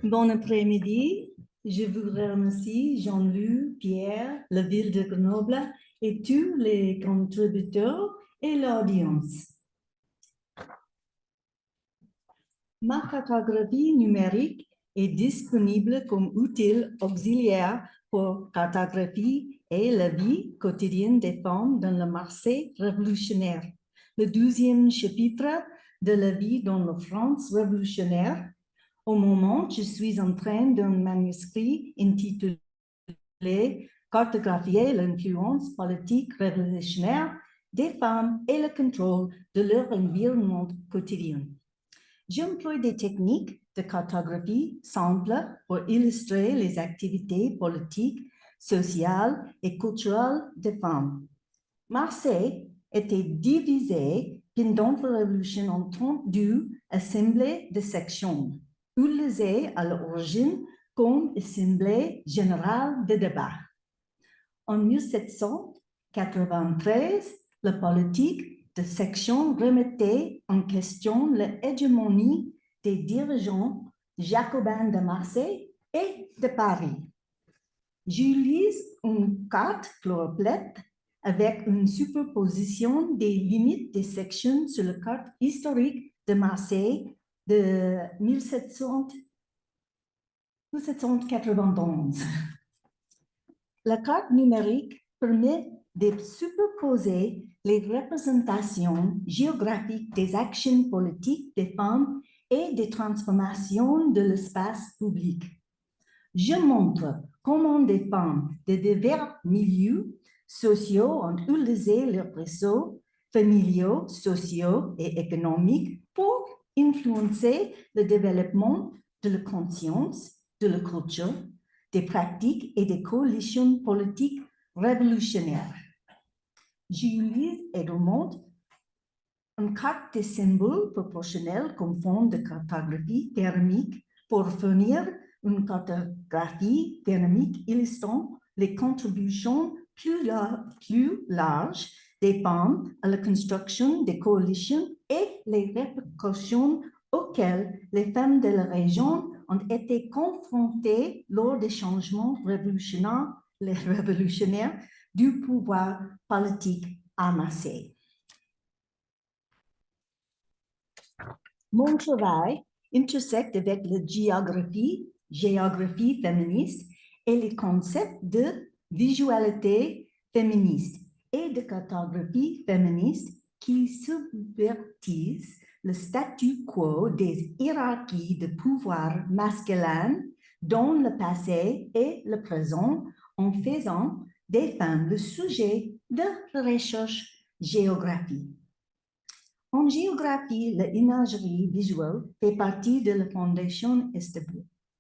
Bon après-midi. Je vous remercie, Jean-Luc, Pierre, la ville de Grenoble et tous les contributeurs et l'audience. Ma cartographie numérique est disponible comme outil auxiliaire pour cartographie et la vie quotidienne des femmes dans le Marseille révolutionnaire. Le 12e chapitre de la vie dans la France révolutionnaire. Au moment, je suis en train d'un manuscrit intitulé Cartographier l'influence politique révolutionnaire des femmes et le contrôle de leur environnement quotidien. J'emploie des techniques de cartographie simples pour illustrer les activités politiques, sociales et culturelles des femmes. Marseille était divisée pendant la Révolution en 32 assemblées de sections, utilisées à l'origine comme assemblée générale de débat. En 1793, la politique de section remettait en question l'hégémonie des dirigeants jacobins de Marseille et de Paris. J'utilise une carte chlorophlète avec une superposition des limites des sections sur la carte historique de Marseille de 1791. La carte numérique permet de superposer les représentations géographiques des actions politiques des femmes et des transformations de l'espace public. Je montre comment des femmes de divers milieux sociaux ont utilisé leurs réseaux familiaux, sociaux et économiques pour influencer le développement de la conscience, de la culture, des pratiques et des coalitions politiques révolutionnaires. J'utilise également une carte de symboles proportionnels comme fond de cartographie thermique pour fournir une cartographie thermique illustrant les contributions plus larges des femmes à la construction des coalitions et les répercussions auxquelles les femmes de la région ont été confrontées lors des changements révolutionnaires du pouvoir politique à Marseille. Mon travail intersecte avec la géographie féministe et les concepts de visualité féministe et de cartographie féministe qui subvertissent le statu quo des hiérarchies de pouvoir masculin dans le passé et le présent en faisant des femmes le sujet de recherche géographique. En géographie, l'imagerie visuelle fait partie de la fondation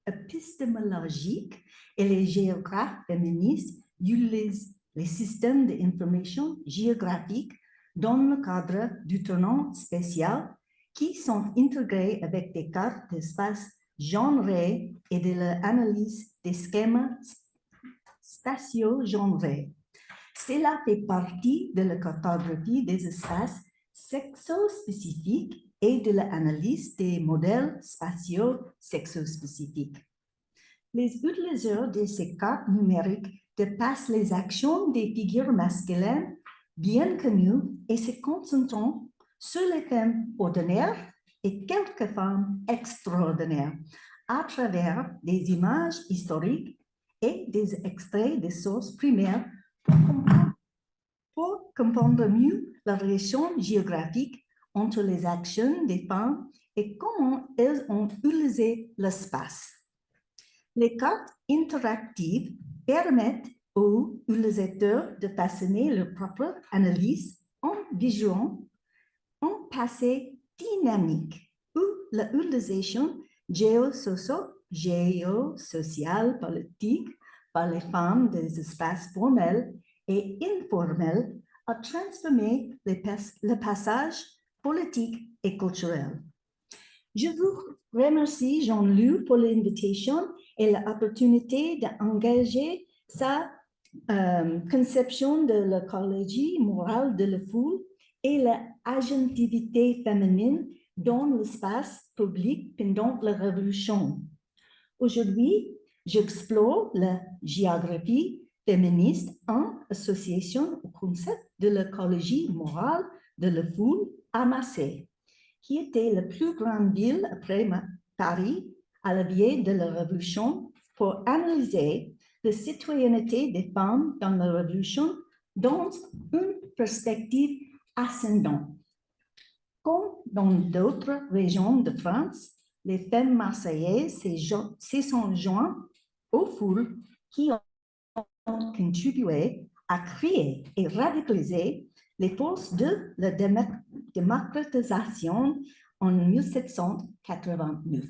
épistémologique et les géographes féministes utilisent les systèmes d'information géographique dans le cadre du tournant spécial qui sont intégrés avec des cartes d'espace genrées et de l'analyse des schémas spatio-genrés. Cela fait partie de la cartographie des espaces sexospécifiques et de l'analyse des modèles spatiaux sexospécifiques. Les utilisateurs de ces cartes numériques dépassent les actions des figures masculines bien connues et se concentrent sur les femmes ordinaires et quelques femmes extraordinaires à travers des images historiques et des extraits des sources primaires pour comprendre mieux la relation géographique entre les actions des femmes et comment elles ont utilisé l'espace. Les cartes interactives permettent aux utilisateurs de façonner leur propre analyse en visualisant un passé dynamique où l'utilisation géosociale politique par les femmes des espaces formels et informel a transformé le passage politique et culturel. Je vous remercie, Jean-Luc, pour l'invitation et l'opportunité d'engager sa conception de l'écologie morale de la foule et l'agentivité féminine dans l'espace public pendant la Révolution. Aujourd'hui, j'explore la géographie féministe en association au concept de l'écologie morale de la foule à Marseille, qui était la plus grande ville après Paris à la veille de la Révolution pour analyser la citoyenneté des femmes dans la Révolution dans une perspective ascendante. Comme dans d'autres régions de France, les femmes marseillaises se sont jointes aux foules qui ont contribué à créer et radicaliser les forces de la démocratisation en 1789.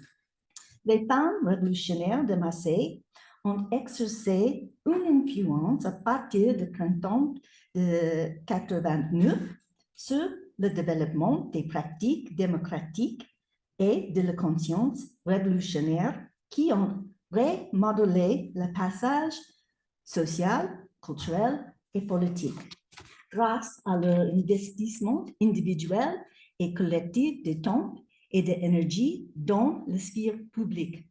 Les femmes révolutionnaires de Marseille ont exercé une influence à partir du printemps de 89 sur le développement des pratiques démocratiques et de la conscience révolutionnaire qui ont remodelé le passage social, culturel et politique grâce à leur investissement individuel et collectif de temps et d'énergie dans la sphère publique.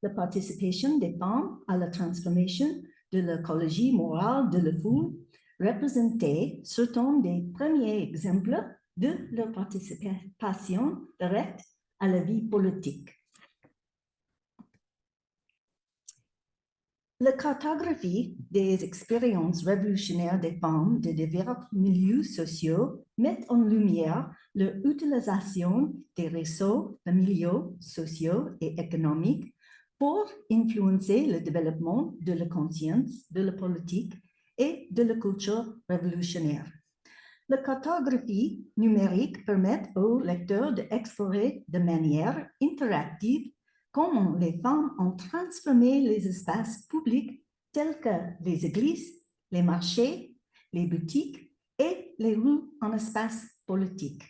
La participation des femmes à la transformation de l'écologie morale de la foule représentait certains des premiers exemples de leur participation directe à la vie politique. La cartographie des expériences révolutionnaires des femmes de divers milieux sociaux met en lumière l'utilisation des réseaux familiaux, sociaux et économiques pour influencer le développement de la conscience, de la politique et de la culture révolutionnaire. La cartographie numérique permet aux lecteurs d'explorer de manière interactive comment les femmes ont transformé les espaces publics tels que les églises, les marchés, les boutiques et les rues en espaces politiques.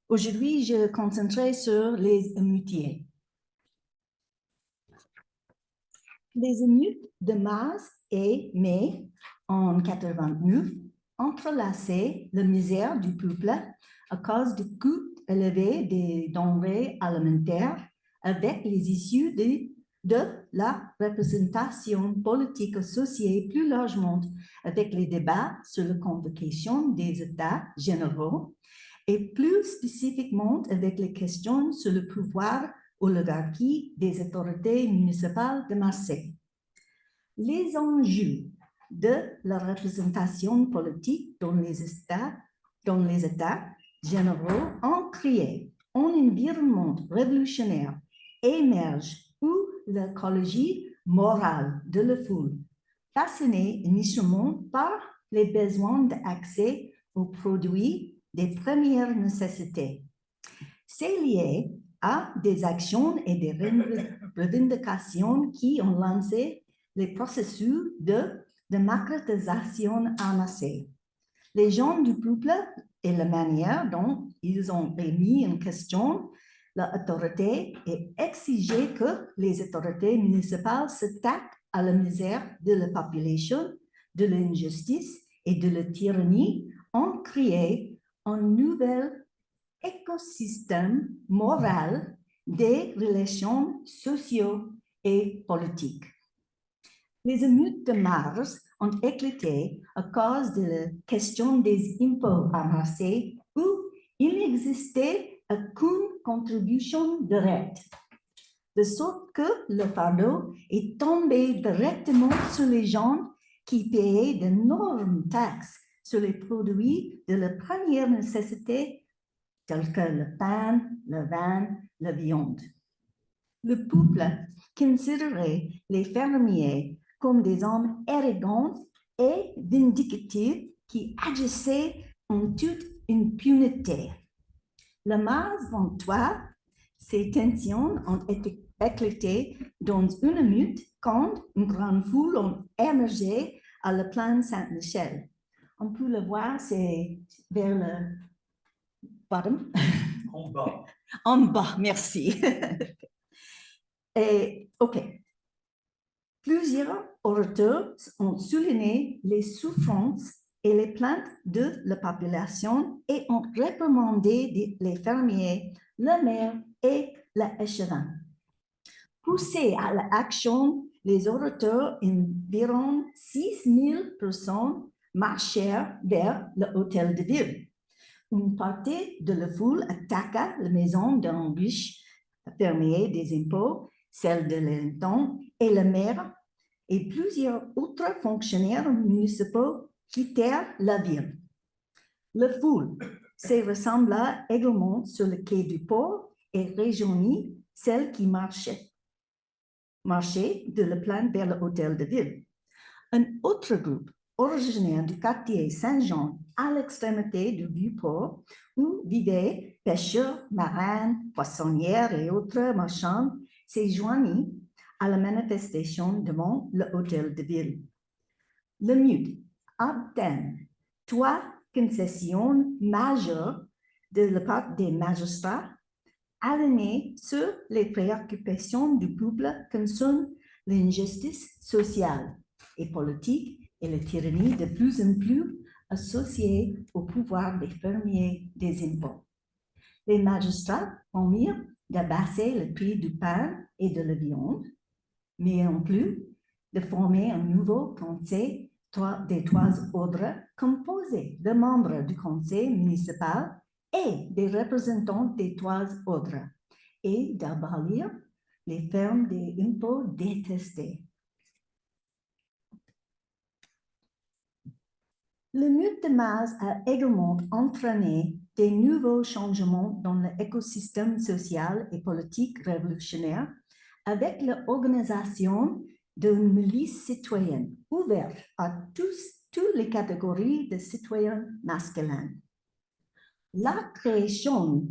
Aujourd'hui, je concentrerai sur les émeutiers. Les émeutes de mars et mai en 89 entrelaçaient la misère du peuple à cause du coût élevé des denrées alimentaires avec les issues de la représentation politique associée plus largement avec les débats sur la convocation des États généraux et plus spécifiquement avec les questions sur le pouvoir oligarchique des autorités municipales de Marseille. Les enjeux de la représentation politique dans les États généraux ont créé un environnement révolutionnaire émerge où l'écologie morale de la foule, façonnée initialement par les besoins d'accès aux produits des premières nécessités. C'est lié à des actions et des revendications qui ont lancé les processus de démocratisation à Marseille. Les gens du peuple et la manière dont ils ont remis en question l'autorité et exigé que les autorités municipales s'attaquent à la misère de la population, de l'injustice et de la tyrannie ont créé un nouvel écosystème moral des relations sociaux et politiques. Les émeutes de mars ont éclaté à cause de la question des impôts à Marseille où il n'existait aucune contribution directe, de sorte que le fardeau est tombé directement sur les gens qui payaient d'énormes taxes sur les produits de la première nécessité tels que le pain, le vin, la viande. Le peuple considérait les fermiers comme des hommes arrogants et vindicatifs qui agissaient en toute impunité. Le mars 23, ces tensions ont été éclatées dans une émeute quand une grande foule a émergé à la plaine Saint-Michel. On peut le voir, c'est vers le bottom. En bas. En bas, merci. Et, OK. Plusieurs orateurs ont souligné les souffrances et les plaintes de la population et ont recommandé les fermiers le maire et l'échevin. Poussés à l'action, les orateurs, environ 6 000 personnes, marchèrent vers l'hôtel de ville. Une partie de la foule attaqua la maison d'un riche fermier des impôts, celle de l'État et le maire, et plusieurs autres fonctionnaires municipaux quittèrent la ville. La foule se rassembla également sur le quai du port et rejoignit celle qui marchait de la plaine vers l'hôtel de ville. Un autre groupe, originaire du quartier Saint-Jean, à l'extrémité du Vieux-Port, où vivaient pêcheurs, marins, poissonnières et autres marchands, s'est joignit à la manifestation devant l'hôtel de ville. Le MUD obtint 3 concessions majeures de la part des magistrats, alignées sur les préoccupations du peuple concernant l'injustice sociale et politique et la tyrannie de plus en plus associée au pouvoir des fermiers des impôts. Les magistrats promirent d'abaisser le prix du pain et de la viande, mais non plus de former un nouveau conseil des 3 ordres composé de membres du conseil municipal et des représentants des 3 ordres, et d'abolir les fermes des impôts détestées. Le MUD de Mars a également entraîné des nouveaux changements dans l'écosystème social et politique révolutionnaire avec l'organisation d'une milice citoyenne ouverte à toutes les catégories de citoyens masculins. La création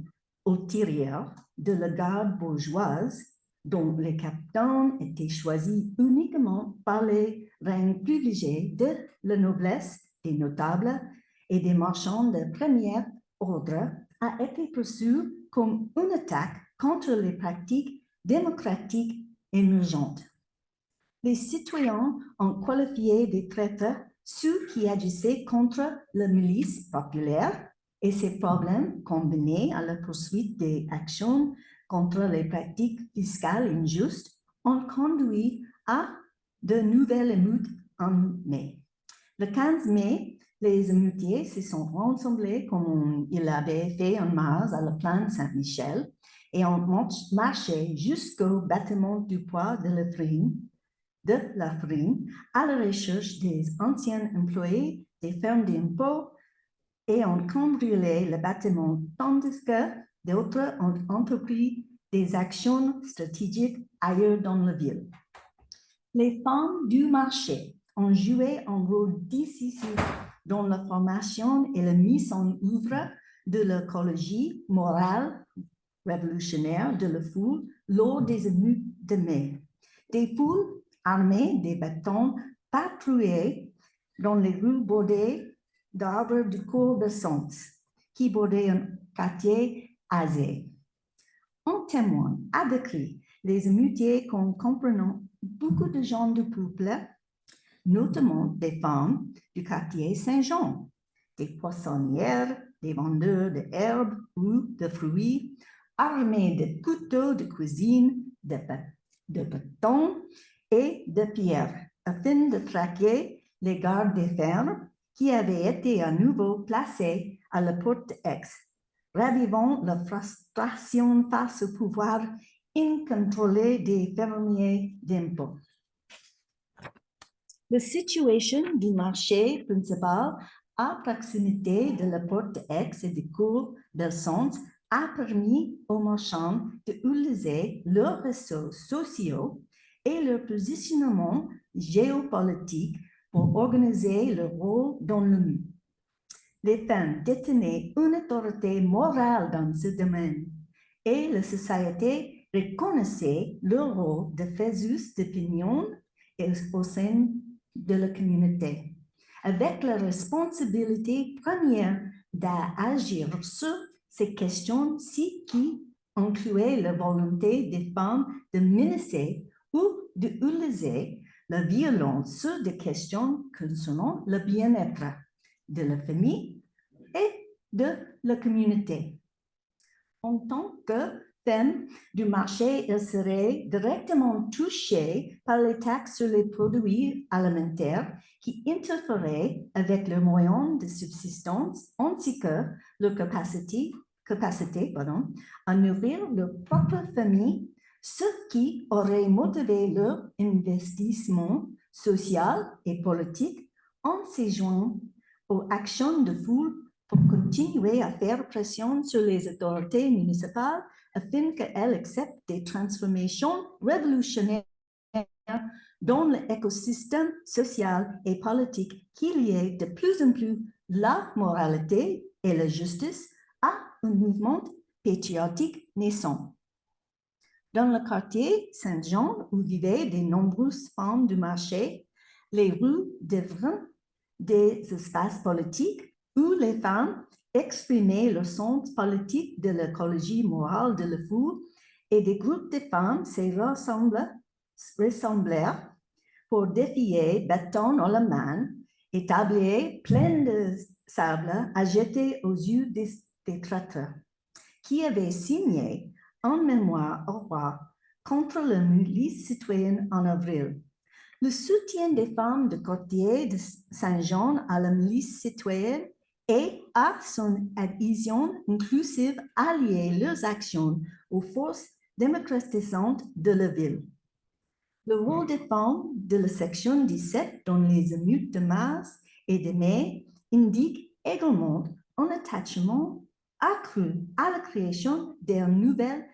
ultérieure de la garde bourgeoise, dont les capitaines étaient choisis uniquement par les rangs privilégiés de la noblesse, des notables et des marchands de premier ordre, a été perçue comme une attaque contre les pratiques démocratiques émergentes. Les citoyens ont qualifié des traîtres ceux qui agissaient contre la milice populaire, et ces problèmes, combinés à la poursuite des actions contre les pratiques fiscales injustes, ont conduit à de nouvelles émeutes en mai. Le 15 mai, les émeutiers se sont rassemblés comme ils l'avaient fait en mars à la plaine Saint-Michel et ont marché jusqu'au bâtiment du port de la farine à la recherche des anciens employés des fermes d'impôts et ont cambriolé le bâtiment, tandis que d'autres ont entrepris des actions stratégiques ailleurs dans la ville. Les femmes du marché ont joué un rôle décisif dans la formation et la mise en œuvre de l'écologie morale révolutionnaire de la foule lors des émeutes de mai. Des foules armées des bâtons patrouillaient dans les rues bordées d'arbres du cours de Sens, qui bordaient un quartier aisé. Un témoin a décrit les émeutiers comme comprenant beaucoup de gens du peuple, notamment des femmes du quartier Saint-Jean, des poissonnières, des vendeurs d'herbes ou de fruits, armés de couteaux de cuisine, de bâtons et de pierres, afin de traquer les gardes des fermes qui avaient été à nouveau placés à la porte d'Aix, ravivant la frustration face au pouvoir incontrôlé des fermiers d'impôts. La situation du marché principal à proximité de la porte d'Aix et du cours del Sens a permis aux marchands d'utiliser leurs réseaux sociaux et leur positionnement géopolitique pour organiser leur rôle dans le monde. Les femmes détenaient une autorité morale dans ce domaine et la société reconnaissait leur rôle de faiseuse d'opinion au sein de la communauté, avec la responsabilité première d'agir sur ces questions-ci qui incluaient la volonté des femmes de menacer ou d'utiliser la violence sur des questions concernant le bien-être de la famille et de la communauté. En tant que femme du marché, elles seraient directement touchées par les taxes sur les produits alimentaires qui interféraient avec leurs moyens de subsistance ainsi que leur capacité à nourrir leur propre famille, ce qui aurait motivé leur investissement social et politique en se joignant aux actions de foule pour continuer à faire pression sur les autorités municipales afin qu'elles acceptent des transformations révolutionnaires dans l'écosystème social et politique qu'il y ait de plus en plus la moralité et la justice à un mouvement patriotique naissant. Dans le quartier Saint-Jean, où vivaient de nombreuses femmes du marché, les rues devinrent des espaces politiques où les femmes exprimaient leur sens politique de l'écologie morale de la foule et des groupes de femmes se ressemblèrent pour défier, bâton dans la main, et tablier plein de sable à jeter aux yeux des traîtres, qui avaient signé en mémoire au roi contre la milice citoyenne en avril. Le soutien des femmes du quartier de Saint-Jean à la milice citoyenne et à son adhésion inclusive alliait leurs actions aux forces démocratisantes de la ville. Le rôle des femmes de la section 17 dans les émeutes de mars et de mai indique également un attachement accru à la création d'un nouvel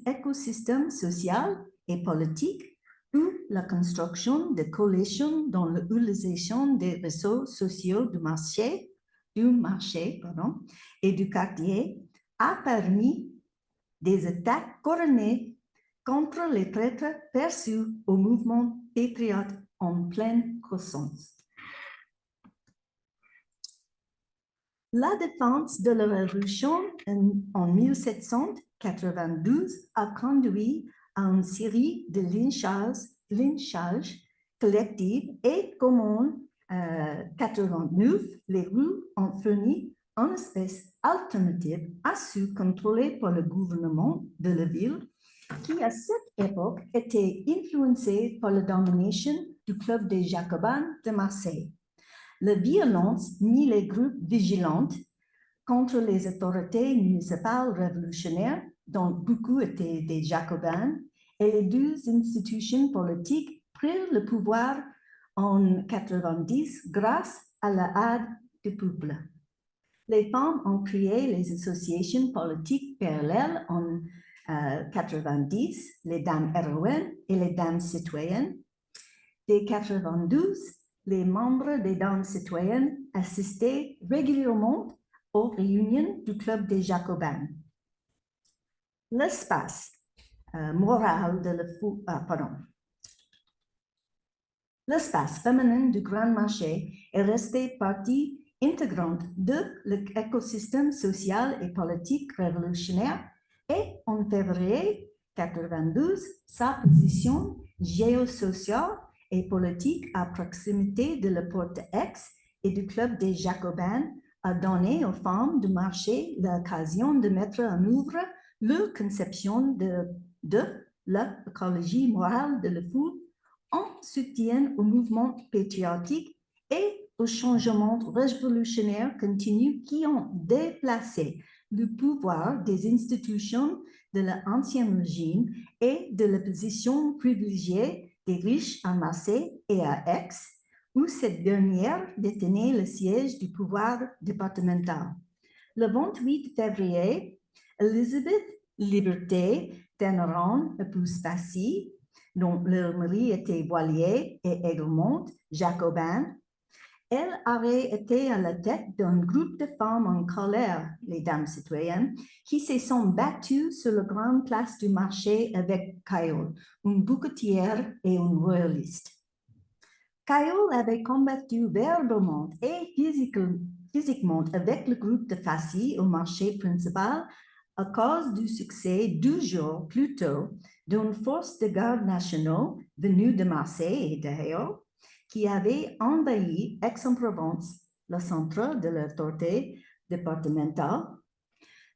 écosystème social et politique ou la construction de coalitions dans l'utilisation des réseaux sociaux du marché et du quartier a permis des attaques coordonnées contre les traîtres perçus au mouvement patriote en pleine croissance. La défense de la Révolution en 1792 a conduit à une série de lynchages collectifs et comme en 89, les rues ont fourni un espace alternatif à ceux contrôlés par le gouvernement de la ville qui à cette époque était influencé par la domination du club des Jacobins de Marseille. La violence mit les groupes vigilants contre les autorités municipales révolutionnaires, dont beaucoup étaient des Jacobins, et les deux institutions politiques prirent le pouvoir en 90 grâce à l'aide du peuple. Les femmes ont créé les associations politiques parallèles en 90, les dames héroïnes et les dames citoyennes. Dès 92, les membres des dames citoyennes assistaient régulièrement aux réunions du club des Jacobins. L'espace moral de l'espace féminin du Grand Marché est resté partie intégrante de l'écosystème social et politique révolutionnaire et en février 92, sa position géosociale et politique à proximité de la porte Aix et du club des Jacobins a donné aux femmes du marché l'occasion de mettre en œuvre leur conception de l'écologie morale de la foule en soutien au mouvement patriotique et aux changements révolutionnaires continus qui ont déplacé le pouvoir des institutions de l'ancien régime et de la position privilégiée des riches à Marseille et à Aix, où cette dernière détenait le siège du pouvoir départemental. Le 28 février, Elisabeth Liberté Ténéron Pousse-Passy, dont leur mari était voilier et également jacobin, elle avait été à la tête d'un groupe de femmes en colère, les dames citoyennes, qui se sont battues sur la grande place du marché avec Cayol, une bouquetière et une royaliste. Cayol avait combattu verbalement et physiquement avec le groupe de Passy au marché principal à cause du succès 2 jours plus tôt d'une force de garde nationaux venue de Marseille et d'ailleurs, qui avait envahi Aix-en-Provence, le centre de l'autorité départementale.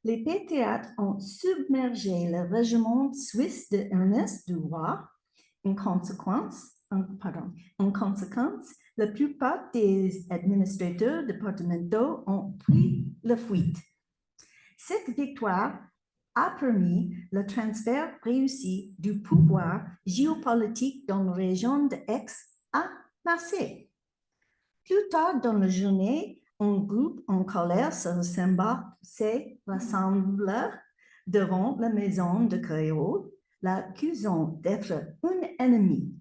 les patriotes ont submergé le régiment suisse de Ernest Duroy. En conséquence, la plupart des administrateurs départementaux ont pris la fuite. Cette victoire a permis le transfert réussi du pouvoir géopolitique dans la région de Aix à Marseille. Plus tard dans la journée, un groupe en colère se rassemble devant la maison de Caillol, l'accusant d'être un ennemi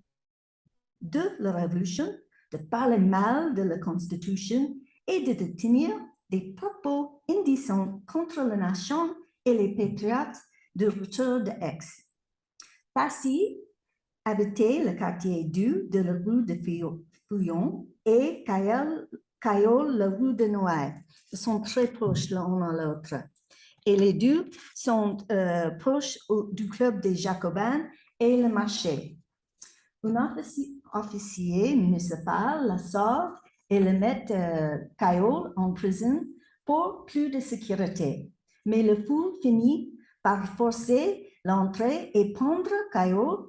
de la Révolution, de parler mal de la Constitution et de tenir des propos indécents contre la nation et les patriotes de retour de Aix. Passy habitait le quartier du de la rue de Fouillon et Caillol la rue de Noailles. Ils sont très proches l'un à l'autre. Et les deux sont proches du club des Jacobins et le marché. Un officier municipal la sort et le met Caillol en prison pour plus de sécurité. Mais le fou finit par forcer l'entrée et pendre Caillol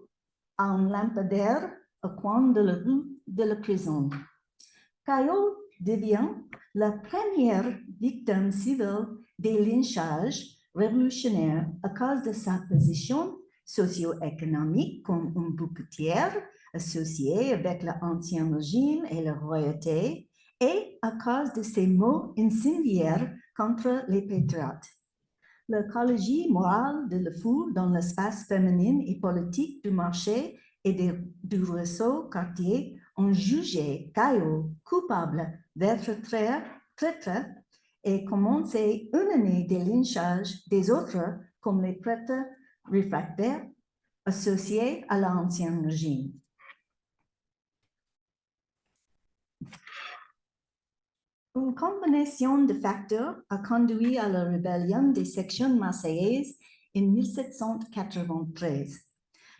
à un lampadaire au coin de la rue de la prison. Caillol devient la première victime civile des lynchages révolutionnaires à cause de sa position socio-économique comme une bouquetière associée avec l'ancien régime et la royauté et à cause de ses mots incendiaires contre les patriotes. L'écologie morale de le fou dans l'espace féminin et politique du marché et du réseau quartier ont jugé Caillol coupable d'être traître et commencé une année de lynchage des autres comme les prêtres réfractaires associés à l'ancien régime. Une combinaison de facteurs a conduit à la rébellion des sections marseillaises en 1793.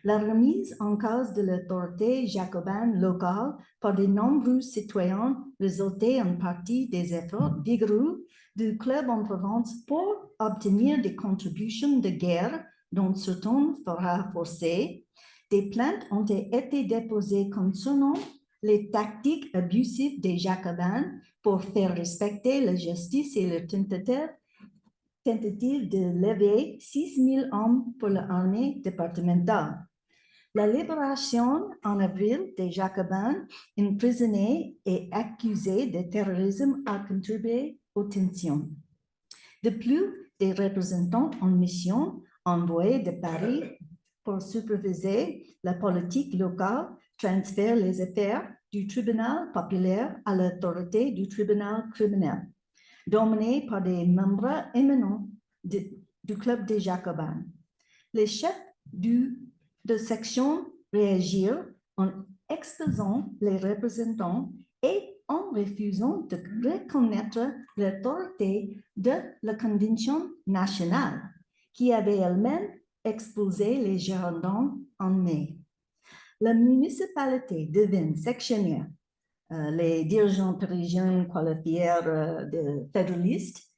La remise en cause de l'autorité jacobine locale par de nombreux citoyens résultait en partie des efforts vigoureux du club en Provence pour obtenir des contributions de guerre dont certaines fera forcer. Des plaintes ont été déposées concernant les tactiques abusives des jacobins pour faire respecter la justice et leur tentative de lever 6 000 hommes pour l'armée départementale. La libération en avril des Jacobins emprisonnés et accusés de terrorisme a contribué aux tensions. De plus, des représentants en mission envoyés de Paris pour superviser la politique locale transfèrent les affaires du tribunal populaire à l'autorité du tribunal criminel, dominé par des membres éminents du club des Jacobins. Les chefs de section réagirent en expulsant les représentants et en refusant de reconnaître l'autorité de la Convention nationale, qui avait elle-même expulsé les Girondins en mai. La municipalité devint sectionnaire. Les dirigeants parisiens qualifièrent de fédéralistes,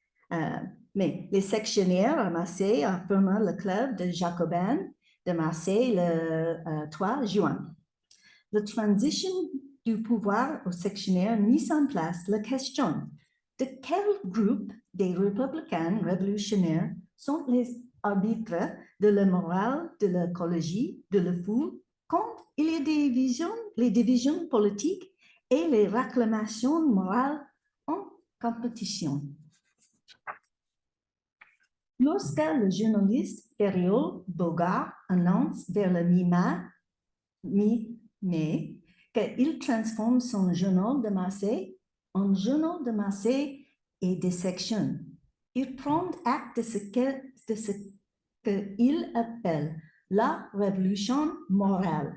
mais les sectionnaires à Marseille affirment le club de Jacobins de Marseille le 3 juin. La transition du pouvoir aux sectionnaires mise en place la question de quel groupe des républicains révolutionnaires sont les arbitres de la morale, de l'écologie, de la foule, quand il y a les divisions politiques et les réclamations morales en compétition. Lorsque le journaliste Fériol Bogart annonce vers le mi-mai qu'il transforme son journal de Marseille en journal de Marseille et des sections, il prend acte de ce qu'il appelle la révolution morale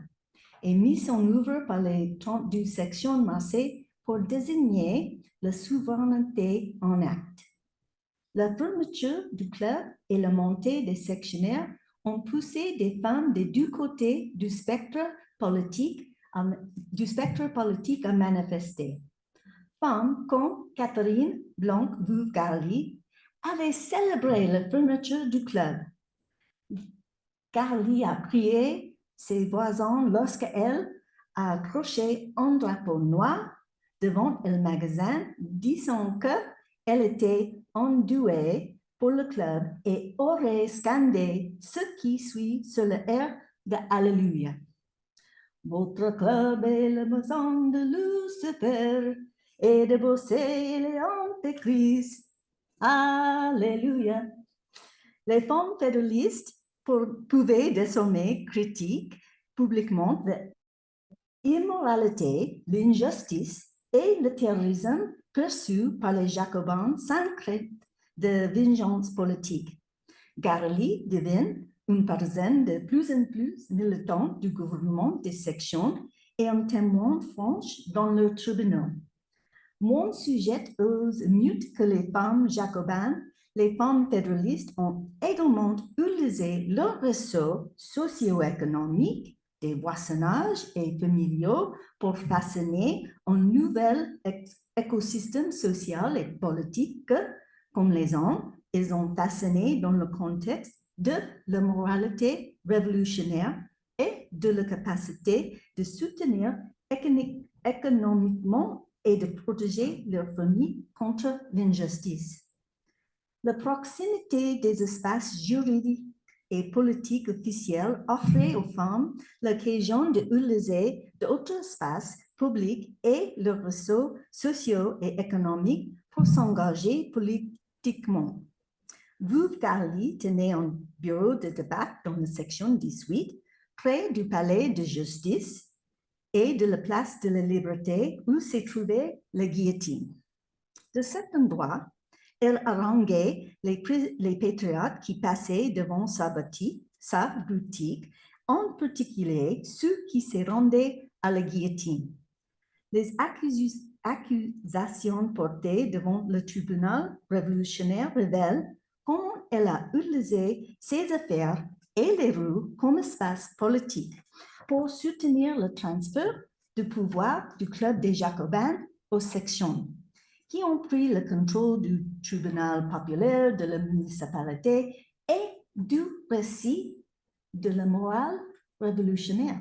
et mise en œuvre par les 32 sections de Marseille pour désigner la souveraineté en acte. La fermeture du club et la montée des sectionnaires ont poussé des femmes des deux côtés du spectre politique à manifester. Femmes comme Catherine Blanc-Veuve-Garly avait célébré la fermeture du club. Carly a prié ses voisins lorsqu'elle a accroché un drapeau noir devant le magasin, disant qu'elle était endouée pour le club et aurait scandé ce qui suit sur le air de Alléluia. Votre club est la maison de Lucifer et de bosser les antéchrist. Alléluia. Les femmes fédéralistes pouvaient désormais critiquer publiquement l'immoralité, l'injustice et le terrorisme perçus par les Jacobins sans crainte de vengeance politique. Garely devint une partisan de plus en plus militante du gouvernement des sections et un témoin franc dans le tribunal. Moins sujettes aux émeutes que les femmes jacobines, les femmes fédéralistes ont également utilisé leur réseau socio-économique des voisinages et familiaux pour façonner un nouvel écosystème social et politique que, comme les hommes, ils ont façonné dans le contexte de la moralité révolutionnaire et de la capacité de soutenir économiquement et de protéger leur famille contre l'injustice. La proximité des espaces juridiques et politiques officiels offrait aux femmes l'occasion d'utiliser d'autres espaces publics et leurs réseaux sociaux et économiques pour s'engager politiquement. Veuve Garely tenait un bureau de débat dans la section 18, près du palais de justice et de la place de la Liberté où se trouvait la guillotine. De cet endroit, elle haranguait les patriotes qui passaient devant sa boutique, en particulier ceux qui se rendaient à la guillotine. Les accusations portées devant le tribunal révolutionnaire révèlent comment elle a utilisé ses affaires et les rues comme espace politique pour soutenir le transfert du pouvoir du club des Jacobins aux sections, qui ont pris le contrôle du tribunal populaire de la municipalité et du récit de la morale révolutionnaire.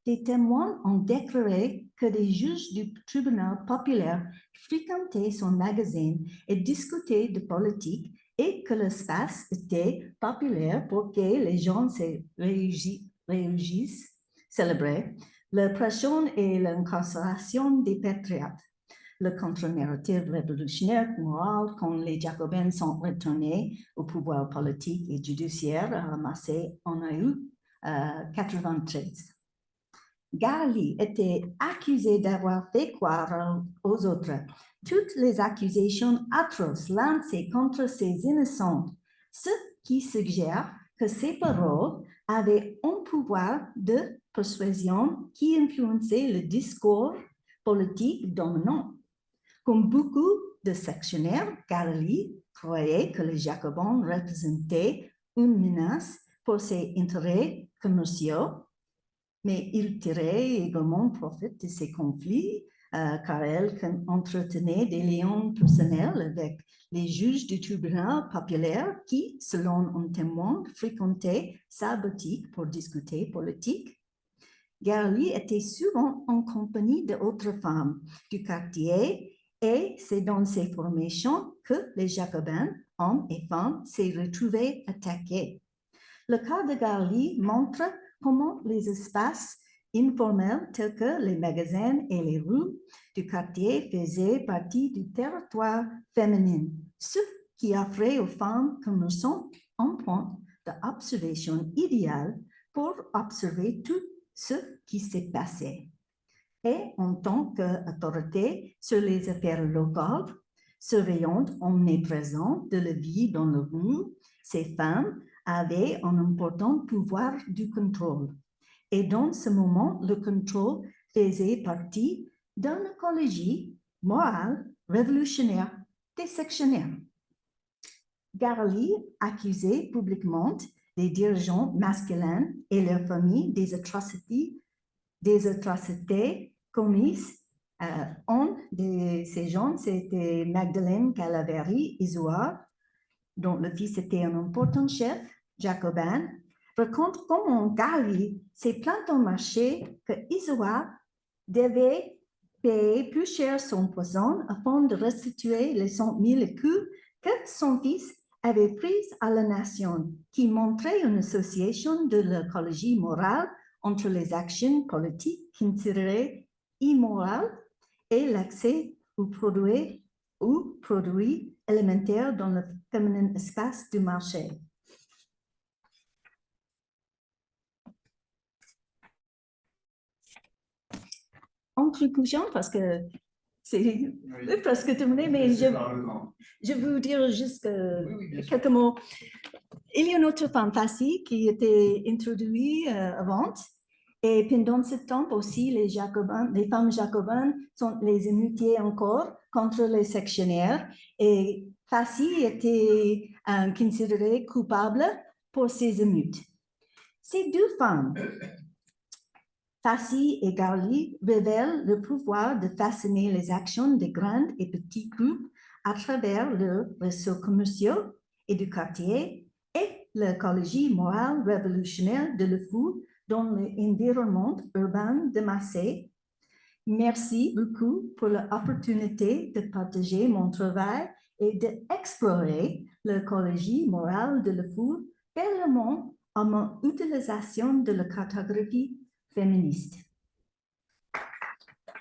Des témoins ont déclaré que des juges du tribunal populaire fréquentaient son magasin et discutaient de politique et que l'espace était populaire pour que les gens se réunissent, célébrer l'oppression et l'incarcération des patriotes. Le contre-narratif révolutionnaire moral quand les Jacobins sont retournés au pouvoir politique et judiciaire ramassé en août 1993. Garely était accusé d'avoir fait croire aux autres toutes les accusations atroces lancées contre ces innocents, ce qui suggère que ses paroles avaient un pouvoir de persuasion qui influençait le discours politique dominant. Comme beaucoup de sectionnaires, Garely croyait que les Jacobins représentaient une menace pour ses intérêts commerciaux, mais il tirait également profit de ces conflits car elle entretenait des liens personnels avec les juges du tribunal populaire qui, selon un témoin, fréquentaient sa boutique pour discuter politique. Garely était souvent en compagnie d'autres femmes du quartier et c'est dans ces formations que les Jacobins, hommes et femmes, s'est retrouvés attaqués. Le cas de Garely montre comment les espaces informels tels que les magasins et les rues du quartier faisaient partie du territoire féminin, ce qui offrait aux femmes commerçantes un point d'observation idéal pour observer tout ce qui s'est passé. Et en tant qu'autorité sur les affaires locales, surveillante omniprésente de la vie dans le rue, ces femmes avaient un important pouvoir du contrôle. Et dans ce moment, le contrôle faisait partie d'une écologie morale révolutionnaire des sectionnaires. Garely accusait publiquement les dirigeants masculins et leurs familles des atrocités commises. Un de ces gens, c'était Magdalene Calaveri Isoard, dont le fils était un important chef jacobin, raconte comment Gali s'est plaint au marché que Isoa devait payer plus cher son poison afin de restituer les 100 000 écus que son fils avait pris à la nation, qui montrait une association de l'écologie morale entre les actions politiques considérées immorales et l'accès aux produits élémentaires dans le féminin espace du marché. En conclusion, parce que c'est presque terminé, mais je veux dire juste quelques mots. Il y a une autre fantasy qui était introduite avant. Et pendant ce temps aussi, les femmes jacobines sont les émeutiers encore contre les sectionnaires. Et Fassi était considérée coupable pour ces émeutes. Ces deux femmes, Fassi et Garli, révèlent le pouvoir de façonner les actions de grands et petits groupes à travers leurs réseaux commerciaux et du quartier et l'écologie morale révolutionnaire de Le Fou dans l'environnement urbain de Marseille. Merci beaucoup pour l'opportunité de partager mon travail et d'explorer l'écologie morale de Le Fou, parallèlement à mon utilisation de la cartographie féministe.